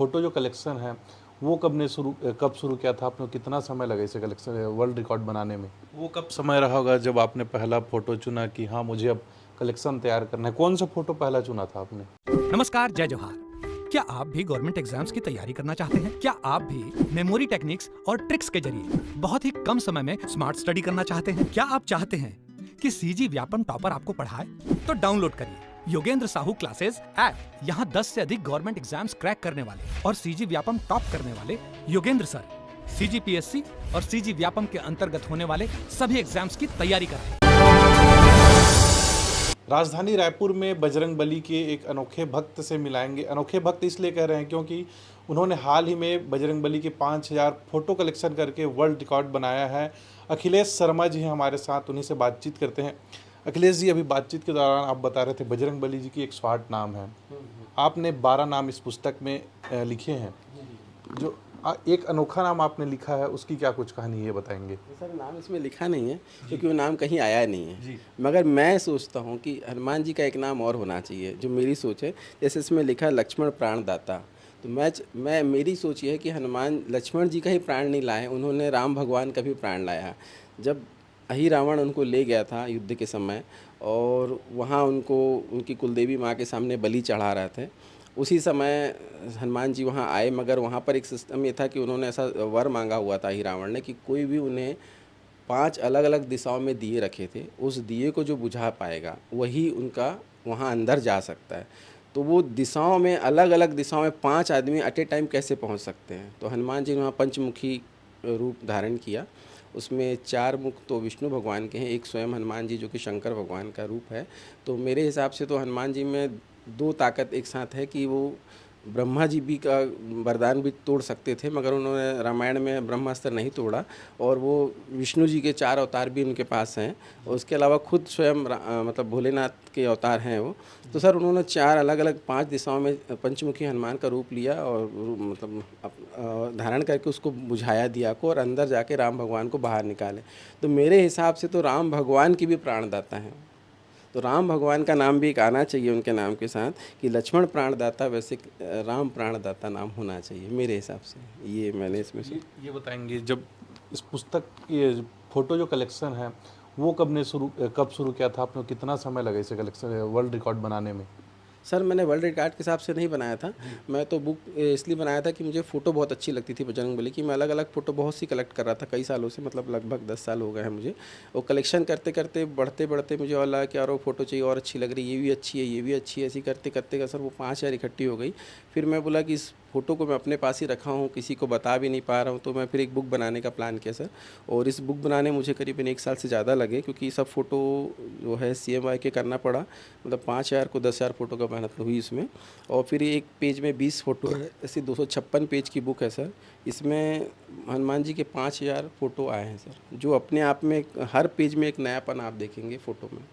Photo जो collection है वो कब शुरू किया था आपने? कितना समय लगा इसे कलेक्शन वर्ल्ड रिकॉर्ड बनाने में? वो कब समय रहा होगा जब आपने पहला फ़ोटो चुना कि हाँ, मुझे अब कलेक्शन तैयार करना है? कौन-सा फ़ोटो पहला चुना था आपने? नमस्कार, जय जोहार। क्या आप भी गवर्नमेंट एग्जाम्स की तैयारी करना चाहते हैं? क्या आप भी मेमोरी टेक्निक्स और ट्रिक्स के जरिए बहुत ही कम समय में स्मार्ट स्टडी करना चाहते हैं? क्या आप चाहते हैं कि सीजी व्यापम टॉपर आपको पढ़ाए? तो डाउनलोड करिए योगेंद्र साहू क्लासेस ऐप। यहाँ 10 से अधिक गवर्नमेंट एग्जाम्स क्रैक करने वाले और सीजी व्यापम टॉप करने वाले योगेंद्र सर सीजीपीएससी और सीजी व्यापम के अंतर्गत होने वाले सभी एग्जाम्स की तैयारी कराएं। राजधानी रायपुर में बजरंगबली के एक अनोखे भक्त से मिलाएंगे। अनोखे भक्त इसलिए कह रहे हैं क्योंकि उन्होंने हाल ही में बजरंगबली के 5000 फ़ोटो कलेक्शन करके वर्ल्ड रिकॉर्ड बनाया है। अखिलेश शर्मा जी हैं हमारे साथ, उन्हीं से बातचीत करते हैं। अखिलेश जी, अभी बातचीत के दौरान आप बता रहे थे बजरंगबली जी की 108 नाम है। आपने 12 नाम इस पुस्तक में लिखे हैं। जो एक अनोखा नाम आपने लिखा है, उसकी क्या कुछ कहानी है, बताएंगे? सर, नाम इसमें लिखा नहीं है क्योंकि वो नाम कहीं आया नहीं है जी। मगर मैं सोचता हूँ कि हनुमान जी का एक नाम और होना चाहिए, जो मेरी सोच है। जैसे इसमें लिखा है लक्ष्मण प्राणदाता, तो मैं मेरी सोच ये है कि हनुमान लक्ष्मण जी का ही प्राण नहीं लाए, उन्होंने राम भगवान का भी प्राण लाया। जब अहि रावण उनको ले गया था युद्ध के समय और वहाँ उनको उनकी कुलदेवी माँ के सामने बलि चढ़ा रहे थे, उसी समय हनुमान जी वहाँ आए। मगर वहाँ पर एक सिस्टम ये था कि उन्होंने ऐसा वर मांगा हुआ था ही रावण ने कि कोई भी उन्हें 5 अलग अलग दिशाओं में दिए रखे थे, उस दिए को जो बुझा पाएगा वही उनका वहाँ अंदर जा सकता है। तो वो दिशाओं में अलग अलग दिशाओं में 5 आदमी एट ए टाइम कैसे पहुँच सकते हैं? तो हनुमान जी ने वहाँ पंचमुखी रूप धारण किया। उसमें 4 मुख तो विष्णु भगवान के हैं, एक स्वयं हनुमान जी जो कि शंकर भगवान का रूप है। तो मेरे हिसाब से तो हनुमान जी में 2 ताकत एक साथ है कि वो ब्रह्मा जी भी का वरदान भी तोड़ सकते थे, मगर उन्होंने रामायण में ब्रह्मास्त्र नहीं तोड़ा। और वो विष्णु जी के 4 अवतार भी उनके पास हैं और उसके अलावा खुद स्वयं मतलब भोलेनाथ के अवतार हैं वो। तो सर उन्होंने 4 अलग अलग 5 दिशाओं में पंचमुखी हनुमान का रूप लिया और मतलब धारण करके उसको बुझाया दिया को और अंदर जाके राम भगवान को बाहर निकाले। तो मेरे हिसाब से तो राम भगवान की भी प्राणदाता हैं। तो राम भगवान का नाम भी एक आना चाहिए उनके नाम के साथ कि लक्ष्मण प्राणदाता, वैसे राम प्राणदाता नाम होना चाहिए मेरे हिसाब से। ये मैंने इसमें ये बताएंगे, जब इस पुस्तक की फ़ोटो जो कलेक्शन है वो कब शुरू किया था आपने? कितना समय लगा इसे कलेक्शन वर्ल्ड रिकॉर्ड बनाने में? सर, मैंने वर्ल्ड रिकॉर्ड के हिसाब से नहीं बनाया था। मैं तो बुक इसलिए बनाया था कि मुझे फ़ोटो बहुत अच्छी लगती थी बजरंगबली की। मैं अलग अलग फ़ोटो बहुत सी कलेक्ट कर रहा था कई सालों से, मतलब लगभग 10 साल हो गए हैं मुझे। वो कलेक्शन करते करते बढ़ते बढ़ते मुझे और लगा कि यार वो फ़ोटो चाहिए और अच्छी लग रही है, ये भी अच्छी है, ये भी अच्छी है। ऐसी करते करते का सर वो 5000 इकट्ठी हो गई। फिर मैं बोला कि इस फ़ोटो को मैं अपने पास ही रखा हूँ, किसी को बता भी नहीं पा रहा हूँ, तो मैं फिर एक बुक बनाने का प्लान किया सर। और इस बुक बनाने मुझे करीबन 1 साल से ज़्यादा लगे क्योंकि सब फ़ोटो जो है CMY के करना पड़ा। मतलब 5000 को 10,000 फ़ोटो का मेहनत हुई इसमें। और फिर एक पेज में 20 फ़ोटो है, ऐसी 256 पेज की बुक है सर। इसमें हनुमान जी के 5000 फ़ोटो आए हैं सर, जो अपने आप में हर पेज में एक नयापन आप देखेंगे फ़ोटो में।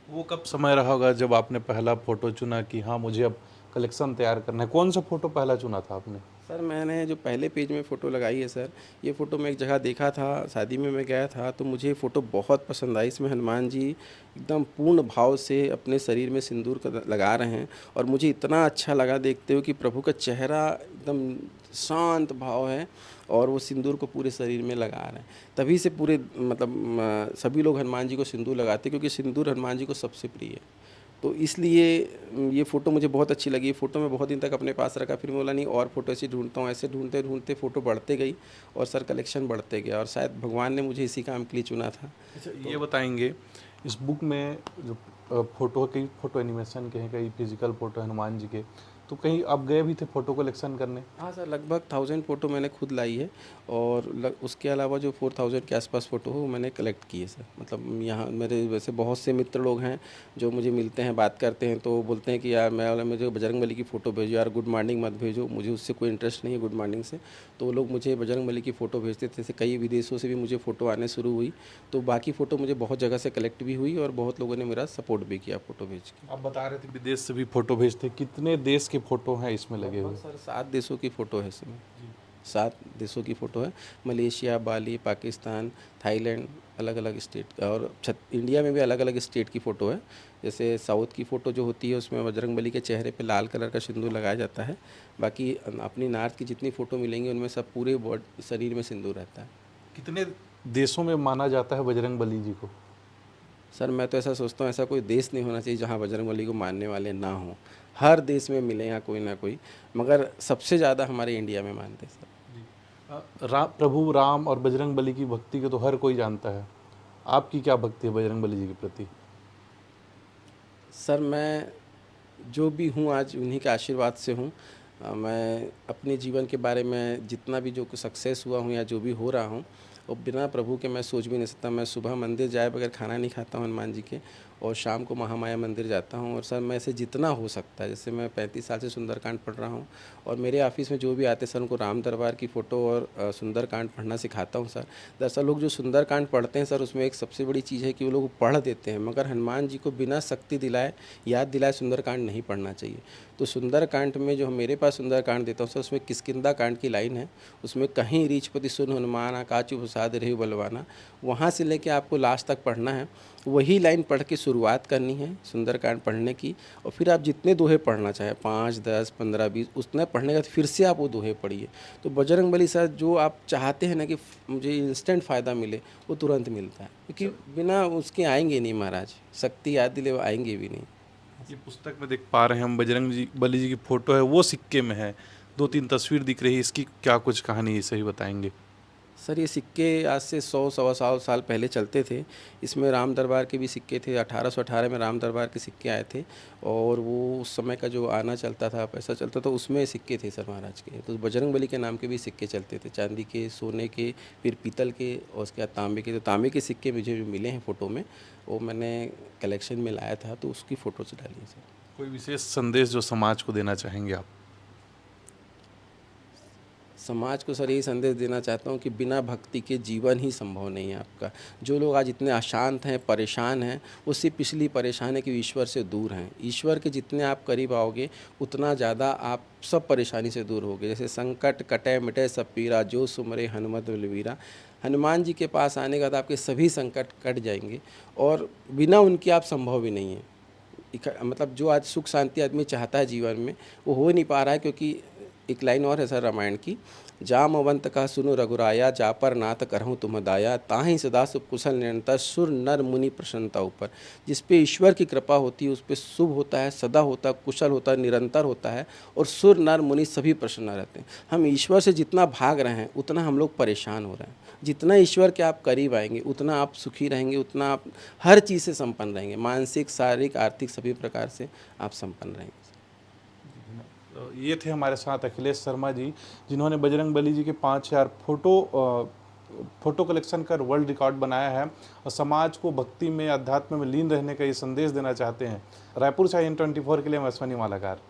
वो कब समय रहा होगा जब आपने पहला फ़ोटो चुना कि हाँ, मुझे अब कलेक्शन तैयार करना है? कौन-सा फ़ोटो पहला चुना था आपने? सर, मैंने जो पहले पेज में फ़ोटो लगाई है सर, ये फ़ोटो मैं एक जगह देखा था, शादी में मैं गया था, तो मुझे ये फ़ोटो बहुत पसंद आई। इसमें हनुमान जी एकदम पूर्ण भाव से अपने शरीर में सिंदूर का लगा रहे हैं और मुझे इतना अच्छा लगा देखते हुए कि प्रभु का चेहरा एकदम शांत भाव है और वो सिंदूर को पूरे शरीर में लगा रहे हैं। तभी से पूरे मतलब सभी लोग हनुमान जी को सिंदूर लगाते हैं क्योंकि सिंदूर हनुमान जी को सबसे प्रिय है। तो इसलिए ये फ़ोटो मुझे बहुत अच्छी लगी। फ़ोटो मैं बहुत दिन तक अपने पास रखा, फिर बोला नहीं और फ़ोटो ऐसे ढूंढता हूँ। ऐसे ढूंढते ढूंढते फ़ोटो बढ़ते गई और सर कलेक्शन बढ़ते गया और शायद भगवान ने मुझे इसी काम के लिए चुना था। अच्छा, ये बताएंगे, इस बुक में जो फ़ोटो एनिमेशन के हैं, कई फिजिकल फ़ोटो हनुमान जी के, तो कहीं आप गए भी थे फ़ोटो कलेक्शन करने? हाँ सर, लगभग 1000 फ़ोटो मैंने खुद लाई है और उसके अलावा जो 4000 के आसपास फ़ोटो हो वो मैंने कलेक्ट की है सर। मतलब यहाँ मेरे वैसे बहुत से मित्र लोग हैं जो मुझे मिलते हैं, बात करते हैं, तो बोलते हैं कि यार मुझे बजरंगबली की फ़ोटो भेजो यार, गुड मॉर्निंग मत भेजो, मुझे उससे कोई इंटरेस्ट नहीं है गुड मॉर्निंग से। तो वो लोग मुझे बजरंगबली की फ़ोटो भेजते थे। जैसे कई विदेशों से भी मुझे फ़ोटो आने शुरू हुई, तो बाकी फ़ोटो मुझे बहुत जगह से कलेक्ट भी हुई और बहुत लोगों ने मेरा सपोर्ट भी किया फ़ोटो भेज के। आप बता रहे थे विदेश से भी फ़ोटो भेजते, कितने देश के फ़ोटो हैं इसमें लगे हुए? सर 7 देशों की फ़ोटो है इसमें। 7 देशों की फ़ोटो है। मलेशिया, बाली, पाकिस्तान, थाईलैंड, अलग अलग स्टेट और इंडिया में भी अलग अलग स्टेट की फ़ोटो है। जैसे साउथ की फ़ोटो जो होती है उसमें बजरंगबली के चेहरे पे लाल कलर का सिंदूर लगाया जाता है। बाकी अपनी नॉर्थ की जितनी फ़ोटो मिलेंगी उनमें सब पूरे शरीर में सिंदूर रहता है। कितने देशों में माना जाता है बजरंग बली जी को? सर मैं तो ऐसा सोचता हूँ ऐसा कोई देश नहीं होना चाहिए जहाँ बजरंगबली को मानने वाले ना हों। हर देश में मिले यहाँ कोई ना कोई, मगर सबसे ज़्यादा हमारे इंडिया में मानते हैं सर। प्रभु राम और बजरंग बली की भक्ति को तो हर कोई जानता है। आपकी क्या भक्ति है बजरंग बली जी के प्रति? सर मैं जो भी हूँ आज उन्हीं के आशीर्वाद से हूँ। मैं अपने जीवन के बारे में जितना भी जो सक्सेस हुआ हूँ या जो भी हो रहा हूँ वो बिना प्रभु के मैं सोच भी नहीं सकता। मैं सुबह मंदिर जाए बगैर खाना नहीं खाता हूँ हनुमान जी के, और शाम को महामाया मंदिर जाता हूँ। और सर मैं ऐसे जितना हो सकता है, जैसे मैं 35 साल से सुंदरकांड पढ़ रहा हूँ और मेरे ऑफिस में जो भी आते हैं सर उनको राम दरबार की फ़ोटो और सुंदरकांड पढ़ना सिखाता हूँ सर। दरअसल लोग जो सुंदरकांड पढ़ते हैं सर उसमें एक सबसे बड़ी चीज़ है कि वो लोग पढ़ देते हैं, मगर हनुमान जी को बिना शक्ति दिलाए, याद दिलाए सुंदरकांड नहीं पढ़ना चाहिए। तो सुंदरकांड में जो मेरे पास सुंदरकांड देता हूँ सर उसमें किष्किंधा कांड की लाइन है, उसमें कहीं रीछपति सुन हनुमान काचु प्रसाद रेहु बलवाना, वहाँ से लेके आपको लास्ट तक पढ़ना है। वही लाइन पढ़ के शुरुआत करनी है सुंदरकांड पढ़ने की, और फिर आप जितने दोहे पढ़ना चाहें 5, 10, 15, 20 उतने पढ़ने के बाद फिर से आप वो दोहे पढ़िए। तो बजरंगबली सर जो आप चाहते हैं ना कि मुझे इंस्टेंट फ़ायदा मिले वो तुरंत मिलता है, क्योंकि बिना उसके आएंगे नहीं महाराज, शक्ति याद दिले वो आएंगे भी नहीं। ये पुस्तक में देख पा रहे हैं हम बली जी की फोटो है, वो सिक्के में है, 2-3 तस्वीर दिख रही है, इसकी क्या कुछ कहानी है, सही बताएंगे? सर ये सिक्के आज से 100 साल पहले चलते थे। इसमें राम दरबार के भी सिक्के थे। 1818 में राम दरबार के सिक्के आए थे, और वो उस समय का जो आना चलता था, पैसा चलता था, उसमें सिक्के थे सर महाराज के। तो बजरंगबली के नाम के भी सिक्के चलते थे, चांदी के, सोने के, फिर पीतल के, और उसके बाद तांबे के। तो तांबे के सिक्के मुझे जो मिले हैं फ़ोटो में, वो मैंने कलेक्शन में लाया था, तो उसकी फ़ोटो से डाली है सर। कोई विशेष संदेश जो समाज को देना चाहेंगे आप? समाज को सर यही संदेश देना चाहता हूँ कि बिना भक्ति के जीवन ही संभव नहीं है आपका। जो लोग आज इतने अशांत हैं, परेशान हैं, वो सिर्फ इसलिए परेशान है कि ईश्वर से दूर हैं। ईश्वर के जितने आप करीब आओगे उतना ज़्यादा आप सब परेशानी से दूर होगे। जैसे संकट कटे मिटे सब पीरा, जो सुमरे हनुमत बलवीरा। हनुमान जी के पास आने के बाद आपके सभी संकट कट जाएंगे, और बिना उनके आप संभव भी नहीं है। मतलब जो आज सुख शांति आदमी चाहता है जीवन में वो हो नहीं पा रहा है, क्योंकि एक लाइन और है सर रामायण की, जाम अवंत का सुनो रघुराया, जा पर नाथ करहूँ तुम दाया, ताहि सदा सुख कुशल निरंतर, सुर नर मुनि प्रसन्नता ऊपर। जिस पे ईश्वर की कृपा होती है उस पे शुभ होता है, सदा होता है, कुशल होता है, निरंतर होता है, और सुर नर मुनि सभी प्रसन्न रहते हैं। हम ईश्वर से जितना भाग रहे हैं उतना हम लोग परेशान हो रहे हैं। जितना ईश्वर के आप करीब आएंगे उतना आप सुखी रहेंगे, उतना आप हर चीज़ से संपन्न रहेंगे, मानसिक, शारीरिक, आर्थिक सभी प्रकार से आप संपन्न रहेंगे। ये थे हमारे साथ अखिलेश शर्मा जी, जिन्होंने बजरंग बली जी के 5000 फोटो कलेक्शन कर वर्ल्ड रिकॉर्ड बनाया है और समाज को भक्ति में, अध्यात्म में लीन रहने का ये संदेश देना चाहते हैं। रायपुर से IN24 के लिए मैं अश्वनी मालाकार।